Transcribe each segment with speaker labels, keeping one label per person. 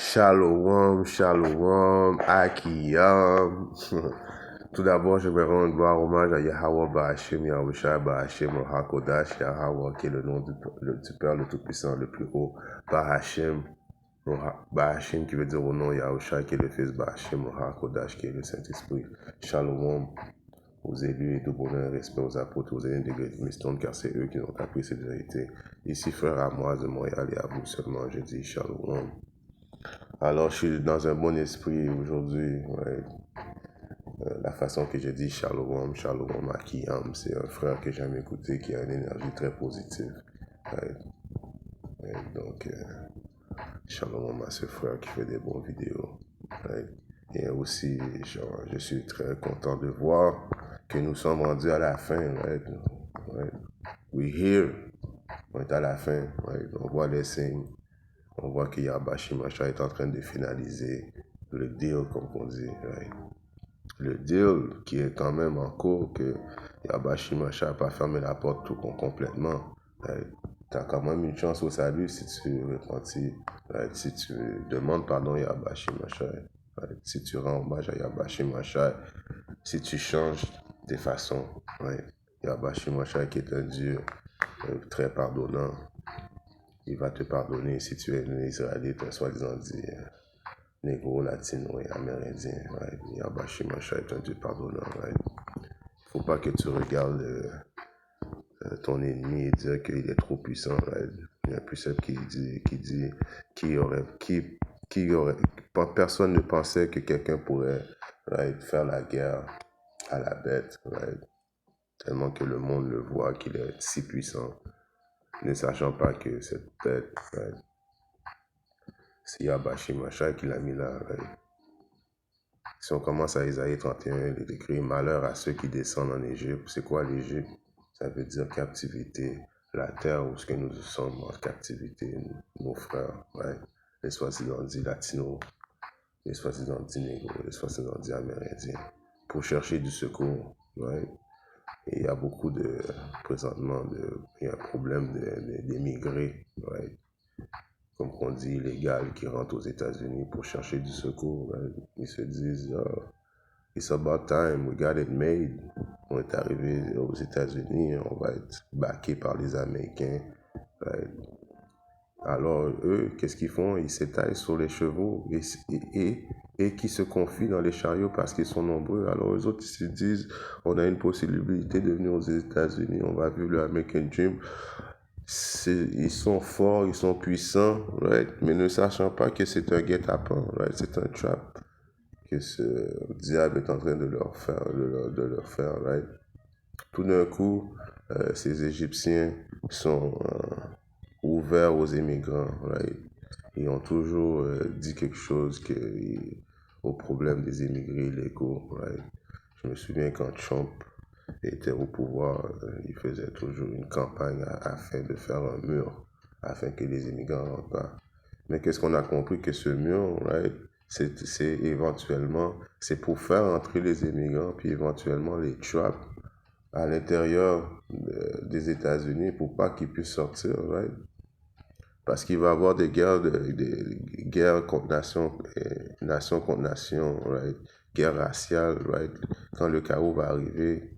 Speaker 1: Shalom, shalom, Akiyam. Tout d'abord, je vais rendre gloire hommage à Yahweh Ba'Hashem, Yahushua Ba'Hashem, Hakodash, Yahweh, qui est le nom du Père le Tout-Puissant, le plus haut, Ba'Hashem, Ba'Hashem qui veut dire au nom Yahushua, qui est le Fils Ba'Hashem, Hakodash, qui est le Saint-Esprit. Shalom aux élus et tout bonheur, respect aux apôtres, aux aînés de Great Millstone, car c'est eux qui ont appris cette vérité. Ici, frère à moi de Montréal et à vous seulement, je dis Shalom. Alors, je suis dans un bon esprit aujourd'hui. Ouais. La façon que je dis Shalom, Shalom Akiyam, c'est un frère que j'aime écouter qui a une énergie très positive. Ouais. Ouais. Donc, Shalom à ce frère qui fait des bonnes vidéos. Ouais. Et aussi, genre, je suis très content de voir que nous sommes rendus à la fin. Right? Ouais. We here. On est à la fin. Ouais. On voit les signes. On voit que Yabashi Masha est en train de finaliser le deal, comme on dit. Right? Le deal qui est quand même en cours, que Yabashi Masha n'a pas fermé la porte tout complètement. Right? Tu as quand même une chance au salut si tu repentis, right? Si tu demandes pardon à Yabashi Masha. Right? Si tu rends hommage à Yabashi Masha, si tu changes tes façons. Right? Yabashi Masha qui est un Dieu très pardonnant. Il va te pardonner si tu es un Israélite, soi-disant dit négro, latino et amérindien. Right? Yabashi Masha est un Dieu pardonnant. Right? Il ne faut pas que tu regardes ton ennemi et dire qu'il est trop puissant. Right? Il y a un puissant personne ne pensait que quelqu'un pourrait right, faire la guerre à la bête. Right? Tellement que le monde le voit qu'il est si puissant. Ne sachant pas que cette bête, right, c'est Yabashi Masha qui l'a mis là. Right? Si on commence à Isaïe 31, il est écrit « Malheur à ceux qui descendent en Égypte ». C'est quoi l'Égypte? Ça veut dire captivité. La terre où ce que nous sommes en captivité, nos frères, right? Les soi-disant dit latinos, les soi-disant dit négros, les soi-disant dit amérindiens, pour chercher du secours. Right? Et il y a beaucoup de, présentement, il y a un problème d'émigrés, right? Comme on dit, illégal, qui rentrent aux États-Unis pour chercher du secours. Right? Ils se disent, oh, it's about time, we got it made. On est arrivé aux États-Unis, on va être backé par les Américains. Right? Alors, eux, qu'est-ce qu'ils font? Ils s'étalent sur les chevaux et qui se confient dans les chariots parce qu'ils sont nombreux. Alors, eux autres, ils se disent, on a une possibilité de venir aux États-Unis, on va vivre le American Dream. Ils sont forts, ils sont puissants, right? Mais ne sachant pas que c'est un guet-apens, right? C'est un trap que ce diable est en train de leur faire, right? Tout d'un coup, ces Égyptiens sont ouverts aux immigrants, right? Ils ont toujours dit quelque chose au problème des immigrés illégaux, right? Je me souviens quand Trump était au pouvoir, il faisait toujours une campagne afin de faire un mur, afin que les immigrants ne rentrent pas. Mais qu'est-ce qu'on a compris? Que ce mur, right, c'est éventuellement, c'est pour faire entrer les immigrants, puis éventuellement les trap à l'intérieur des États-Unis pour pas qu'ils puissent sortir, right? Parce qu'il va y avoir des guerres contre nation contre nation, right? Guerre raciale, right? Quand le chaos va arriver,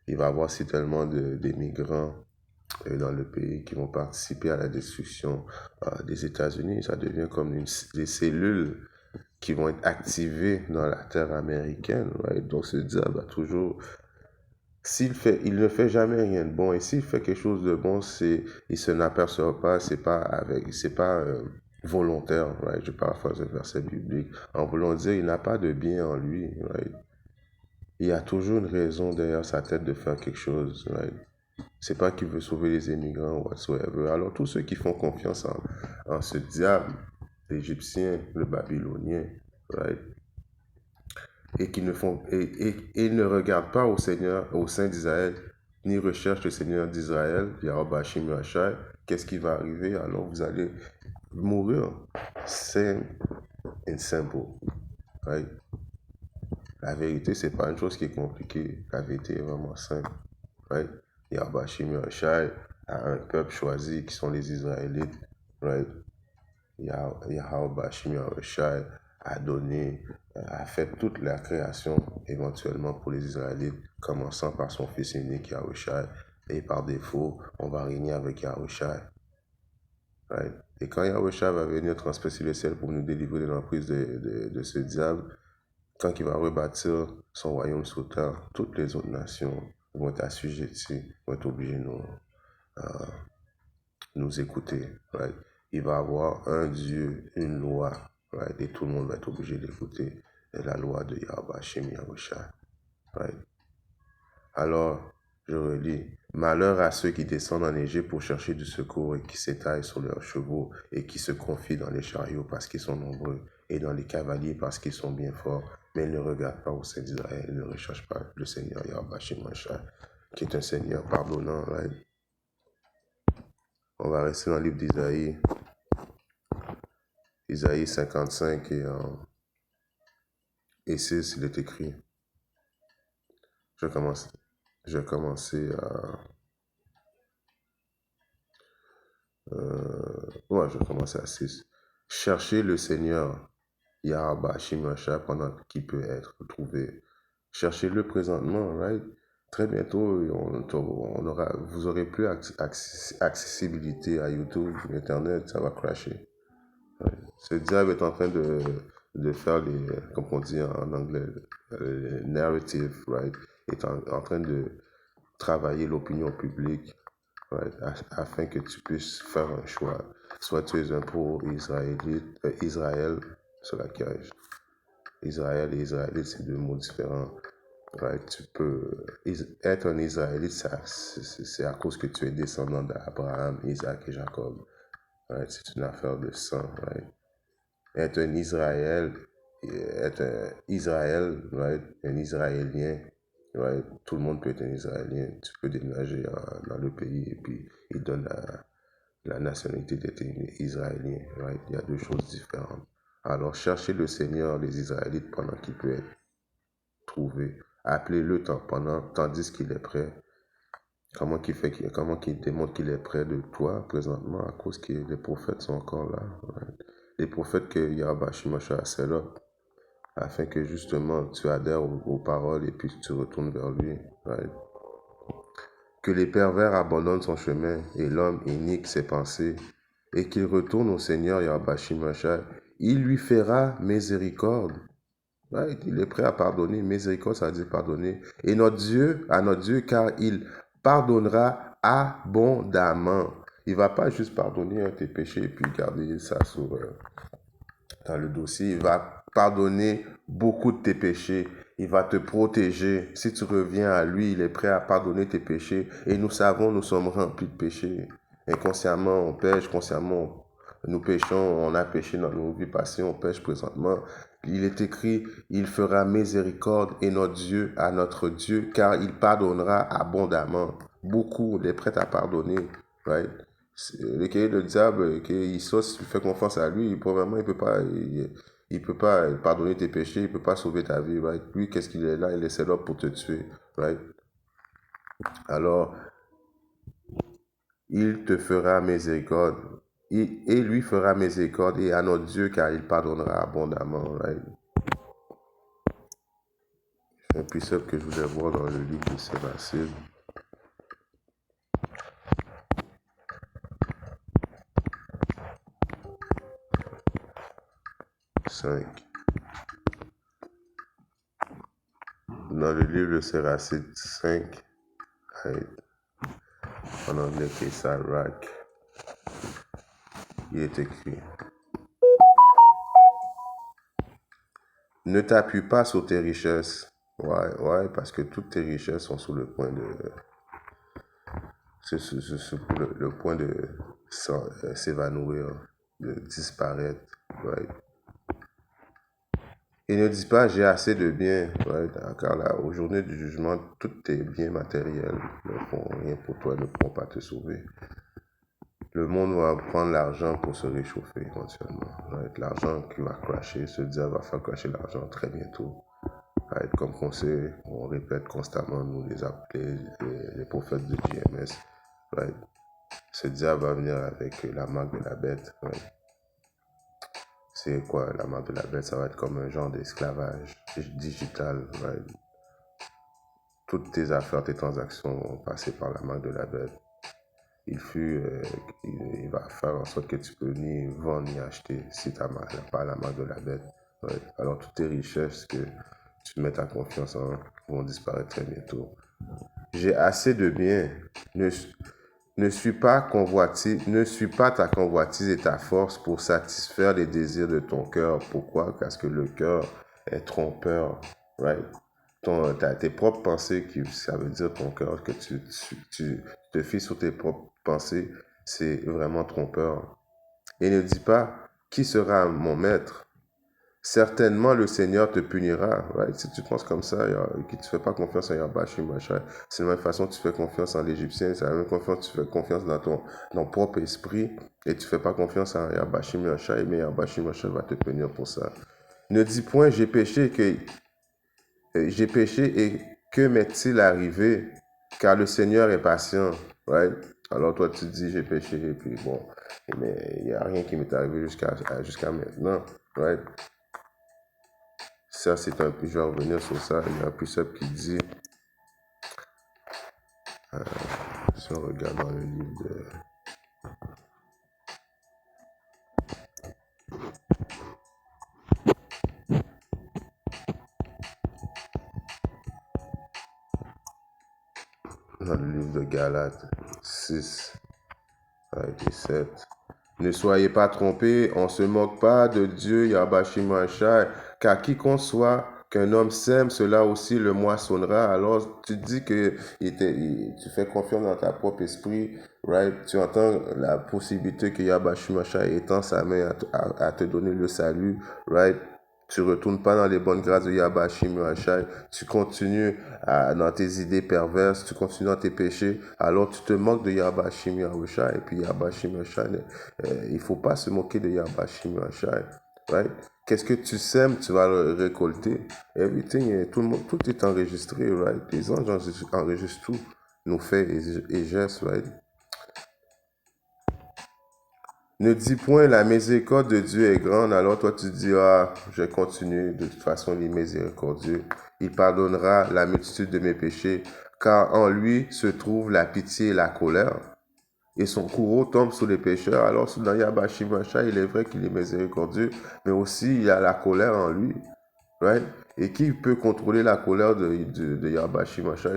Speaker 1: il va y avoir si tellement d'immigrants dans le pays qui vont participer à la destruction des États-Unis. Ça devient comme des cellules qui vont être activées dans la terre américaine. Right? Donc, ce diable va toujours... il ne fait jamais rien de bon. Et s'il fait quelque chose de bon, il se n'aperçoit pas, c'est pas volontaire. Right? Je paraphrase un verset biblique. En voulant dire, il n'a pas de bien en lui. Right? Il y a toujours une raison derrière sa tête de faire quelque chose. Right? C'est pas qu'il veut sauver les immigrants whatsoever. Alors tous ceux qui font confiance en ce diable, l'Égyptien, le Babylonien, right? Et qui ne font et ne regardent pas au Seigneur, au Saint d'Israël, ni recherchent le Seigneur d'Israël, Yahweh Rachai, qu'est-ce qui va arriver? Alors vous allez mourir. Simple and simple. Right? La vérité, c'est pas une chose qui est compliquée. La vérité est vraiment simple. Right? Yahweh Rachai a un peuple choisi qui sont les Israélites. Right? Yahweh Bashim Yahushai a fait toute la création éventuellement pour les Israélites, commençant par son fils unique Yahushai, et par défaut, on va régner avec Yahushai. Right? Et quand Yahushua va venir transpercer le ciel pour nous délivrer de l'emprise de ce diable, quand il va rebâtir son royaume sur terre, toutes les autres nations vont être assujetties, vont être obligées de nous écouter. Right? Il va avoir un Dieu, une loi, right? Et tout le monde va être obligé d'écouter la loi de Yahweh Shem Yahushua. Right? Alors, je relis. Malheur à ceux qui descendent en Égypte pour chercher du secours et qui s'étaillent sur leurs chevaux et qui se confient dans les chariots parce qu'ils sont nombreux et dans les cavaliers parce qu'ils sont bien forts, mais ils ne regardent pas au sein d'Israël, ils ne recherchent pas le Seigneur Yahweh Shemashah, qui est un Seigneur pardonnant. Right? On va rester dans le livre d'Isaïe, Isaïe 55 et 6, il est écrit. Je vais commencer à... je vais commencer à 6. Cherchez le Seigneur, Yahweh Shimasha, pendant qu'il peut être trouvé. Cherchez-le présentement, right? Très bientôt, vous aurez plus accessibilité à YouTube, Internet, ça va crasher. Right? Ce diable est en train de faire comme on dit en anglais, les narrative, right? Est en train de travailler l'opinion publique, right? Afin que tu puisses faire un choix. Soit tu es un pro-Israël, sur laquelle Israël et Israélite, c'est deux mots différents. Right? Tu peux être un Israélite, c'est à cause que tu es descendant d'Abraham, Isaac et Jacob. Right? C'est une affaire de sang. Right? Être un Israël, right? Un Israélien, right? Tout le monde peut être un Israélien. Tu peux déménager dans le pays et puis il donne la nationalité d'être Israélien. Right? Il y a deux choses différentes. Alors, cherchez le Seigneur, les Israélites, pendant qu'il peut être trouvé. Appelez-le tandis qu'il est prêt. Comment qu'il démontre qu'il est près de toi présentement à cause que les prophètes sont encore là. Right? Les prophètes que Yahweh Shemashah a set up afin que justement tu adhères aux paroles et puis tu retournes vers lui. Right? Que les pervers abandonnent son chemin et l'homme inique ses pensées et qu'il retourne au Seigneur Yahweh Shemashah. Il lui fera miséricorde. Right? Il est prêt à pardonner. Miséricorde, ça veut dire pardonner. Et à notre Dieu, car il pardonnera abondamment. Il ne va pas juste pardonner tes péchés et puis garder ça dans le dossier. Il va pardonner beaucoup de tes péchés. Il va te protéger. Si tu reviens à lui, il est prêt à pardonner tes péchés. Et nous savons, nous sommes remplis de péchés. Inconsciemment, on pêche. Consciemment, nous péchons. On a péché dans nos vies passées. On pêche présentement. Il est écrit, il fera miséricorde et à notre Dieu, car il pardonnera abondamment. Beaucoup, il est prêt à pardonner. Right? Le diable, il sauce, si tu fais confiance à lui, probablement, il peut pas pardonner tes péchés, il peut pas sauver ta vie. Right? Lui, qu'est-ce qu'il est là? Il est là pour te tuer. Right? Alors, il te fera miséricorde. Et lui fera miséricorde et à notre Dieu, car il pardonnera abondamment. Right? Un précepte que je voulais voir dans le livre de Séracide. Dans le livre de Séracide 5, en anglais qui est Sirach, il est écrit: ne t'appuie pas sur tes richesses. Ouais, parce que toutes tes richesses sont sur le point de s'évanouir, de disparaître. Right? Et ne dis pas j'ai assez de biens, right? Car là, au journée du jugement, tous tes biens matériels ne font rien pour toi, ne pourront pas te sauver. Le monde va prendre l'argent pour se réchauffer éventuellement. Right? L'argent qui va crasher, ce diable va faire crasher l'argent très bientôt. Right? Comme on sait, on répète constamment, nous les prophètes de GMS. Right? Ce diable va venir avec la marque de la bête. Right? c'est quoi la marque de la bête? Ça va être comme un genre d'esclavage digital, right? Toutes tes affaires, tes transactions vont passer par la marque de la bête. Il fut, il va faire en sorte que tu peux ni vendre ni acheter si tu n'as pas la marque de la bête. Ouais. Alors toutes tes richesses que tu mets ta confiance en vont disparaître très bientôt. J'ai assez de biens. Ne, ne suis pas ne suis pas ta convoitise et ta force pour satisfaire les désirs de ton cœur. Pourquoi? Parce que le cœur est trompeur, right? Tes propres pensées, ça veut dire ton cœur, que tu te fies sur tes propres pensées, c'est vraiment trompeur. Et ne dis pas, qui sera mon maître? Certainement, le Seigneur te punira. Right? Si tu penses comme ça, que tu ne fais pas confiance en Yahweh, c'est la même façon que tu fais confiance en l'Égyptien, c'est la même confiance que tu fais confiance dans ton propre esprit et tu ne fais pas confiance en Yahweh, mais Yahweh va te punir pour ça. Ne dis point, j'ai péché et que m'est-il arrivé? Car le Seigneur est patient. Right? Alors toi, tu dis, j'ai péché et puis bon, mais il n'y a rien qui m'est arrivé jusqu'à maintenant. Right? Ça, c'est un peu, je vais revenir sur ça. Il y a un précepte qui dit, si on regarde dans le livre de Galates 6 et 7. Ne soyez pas trompés, on ne se moque pas de Dieu, Yahbashimashai, car quiconque soit qu'un homme sème, cela aussi le moissonnera. Alors tu dis que tu fais confiance dans ta propre esprit, right? Tu entends la possibilité que Yahbashimashai étend sa main à te donner le salut, right? Tu ne retournes pas dans les bonnes grâces de Yahbashim Yahshai. Tu continues dans tes idées perverses. Tu continues dans tes péchés. Alors tu te moques de Yahbashim Yahshai. Et puis Yahbashim Yahshai, il ne faut pas se moquer de Yahbashim Yahshai. Right? Qu'est-ce que tu sèmes, tu vas le récolter. Everything, tout est enregistré. Right? Les anges enregistrent tout. Nos faits et gestes. Right? Ne dis point la miséricorde de Dieu est grande, alors toi tu dis, ah, je vais continuer, de toute façon il est miséricordieux. Il pardonnera la multitude de mes péchés, car en lui se trouve la pitié et la colère. Et son courroux tombe sur les pécheurs. Alors dans Yahbashimashai, il est vrai qu'il est miséricordieux, mais aussi il y a la colère en lui. Right? Et qui peut contrôler la colère de Yahbashimashai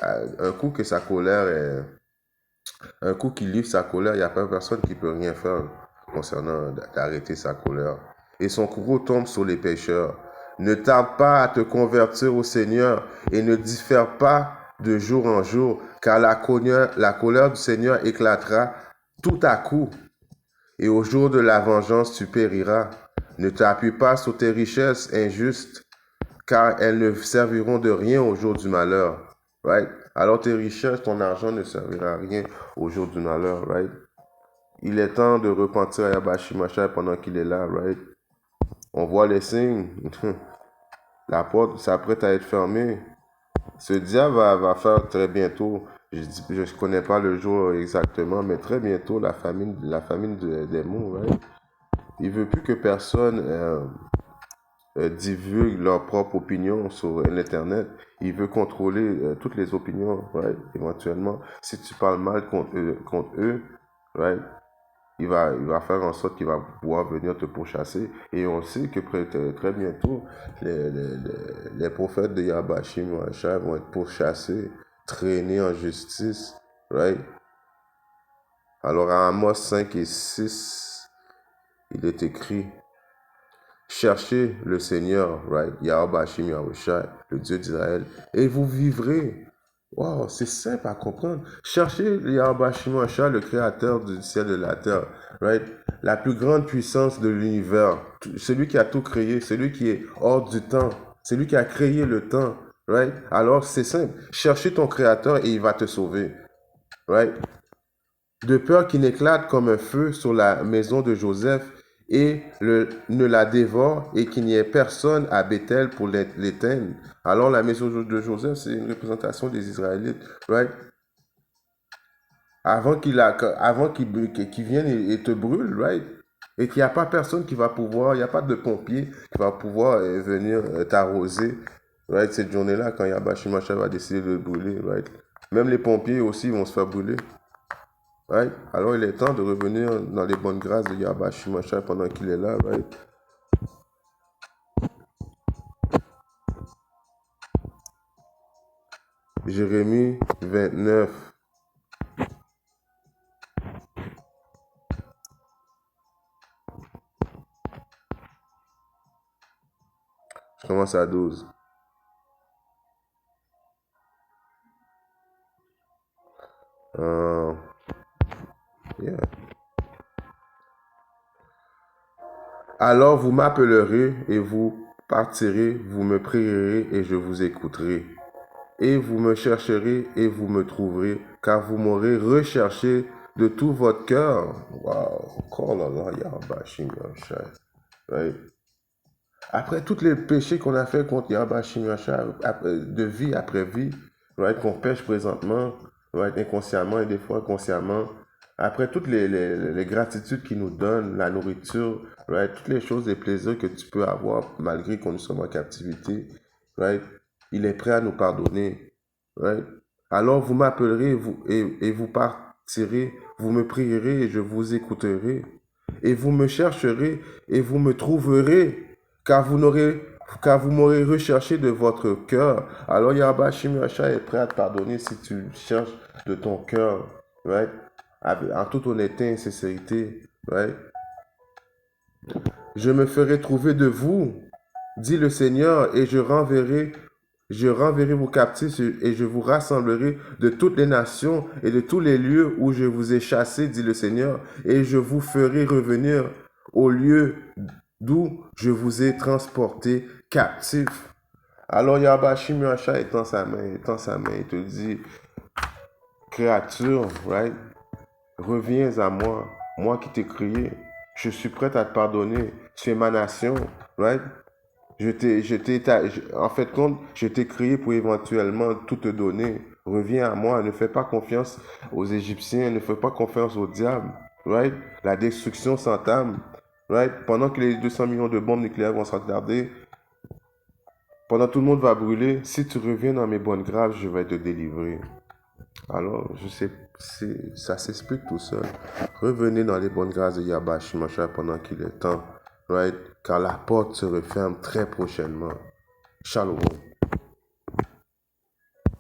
Speaker 1: un coup que sa colère est... Un coup qu'il livre sa colère, il n'y a pas personne qui peut rien faire concernant d'arrêter sa colère. Et son courroux tombe sur les pécheurs. Ne tarde pas à te convertir au Seigneur et ne diffère pas de jour en jour, car la colère du Seigneur éclatera tout à coup. Et au jour de la vengeance, tu périras. Ne t'appuie pas sur tes richesses injustes, car elles ne serviront de rien au jour du malheur. Right? Alors tes richesses, ton argent ne servira à rien au jour du malheur. Right? Il est temps de repentir à Yahbashimashai pendant qu'il est là. Right? On voit les signes. La porte s'apprête à être fermée. Ce diable va faire très bientôt, je ne connais pas le jour exactement, mais très bientôt la famine des mots. Right? Il veut plus que personne divulgue leur propre opinion sur l'Internet. Il veut contrôler toutes les opinions, right? Éventuellement. Si tu parles mal contre eux, right? Il va faire en sorte qu'il va pouvoir venir te pourchasser. Et on sait que très bientôt, les prophètes de Yahbashim vont être pourchassés, traînés en justice, right? Alors à Amos 5 et 6, il est écrit: cherchez le Seigneur, right? Yahweh Yahushai, le Dieu d'Israël, et vous vivrez. Wow, c'est simple à comprendre. Cherchez Yahweh Yahushai, le créateur du ciel et de la terre, right? La plus grande puissance de l'univers, celui qui a tout créé, celui qui est hors du temps, celui qui a créé le temps, right? Alors c'est simple. Cherchez ton créateur et il va te sauver, right? De peur qu'il n'éclate comme un feu sur la maison de Joseph et ne la dévore et qu'il n'y ait personne à Bethel pour l'éteindre. Alors la maison de Joseph, c'est une représentation des Israélites, right? Avant qu'il vienne et te brûle, right? Et qu'il n'y a pas personne qui va pouvoir, il n'y a pas de pompier qui va pouvoir venir t'arroser, right? Cette journée-là, quand Yahweh Shemashah va décider de brûler, right? Même les pompiers aussi vont se faire brûler, right? Alors il est temps de revenir dans les bonnes grâces de Yahweh Shemashah pendant qu'il est là, right? Jérémie 29. Je commence à 12. Yeah. Alors vous m'appellerez et vous partirez, vous me prierez et je vous écouterai. Et vous me chercherez et vous me trouverez, car vous m'aurez recherché de tout votre cœur. Wow. Right? Après tous les péchés qu'on a fait contre Yahweh Shemashah, de vie après vie, right? Qu'on pêche présentement, right? Inconsciemment et des fois consciemment, après toutes les gratitudes qu'il nous donne, la nourriture, right? Toutes les choses, les plaisirs que tu peux avoir malgré qu'on nous sommes en captivité, right? Il est prêt à nous pardonner, right? Alors vous m'appellerez et vous partirez, vous me prierez et je vous écouterai. Et vous me chercherez et vous me trouverez, car vous m'aurez recherché de votre cœur. Alors Yahweh Shemashah est prêt à te pardonner si tu cherches de ton cœur, right? En toute honnêteté et sincérité, right? Je me ferai trouver de vous, dit le Seigneur, et je renverrai vos captifs et je vous rassemblerai de toutes les nations et de tous les lieux où je vous ai chassés, dit le Seigneur, et je vous ferai revenir au lieu d'où je vous ai transporté captifs. Alors Yahweh Shemashah étend sa main, il te dit, créature, right? Reviens à moi, moi qui t'ai créé. Je suis prêt à te pardonner. Tu es ma nation, right? En fait, je t'ai créé pour éventuellement tout te donner. Reviens à moi. Ne fais pas confiance aux Égyptiens. Ne fais pas confiance au diable, right? La destruction s'entame, right? Pendant que les 200 millions de bombes nucléaires vont s'attarder, pendant tout le monde va brûler, si tu reviens dans mes bonnes grâces, je vais te délivrer. Alors, je sais, ça s'explique tout seul. Revenez dans les bonnes grâces de Yahweh Shemashah pendant qu'il est temps, right? Car la porte se referme très prochainement. Shalom.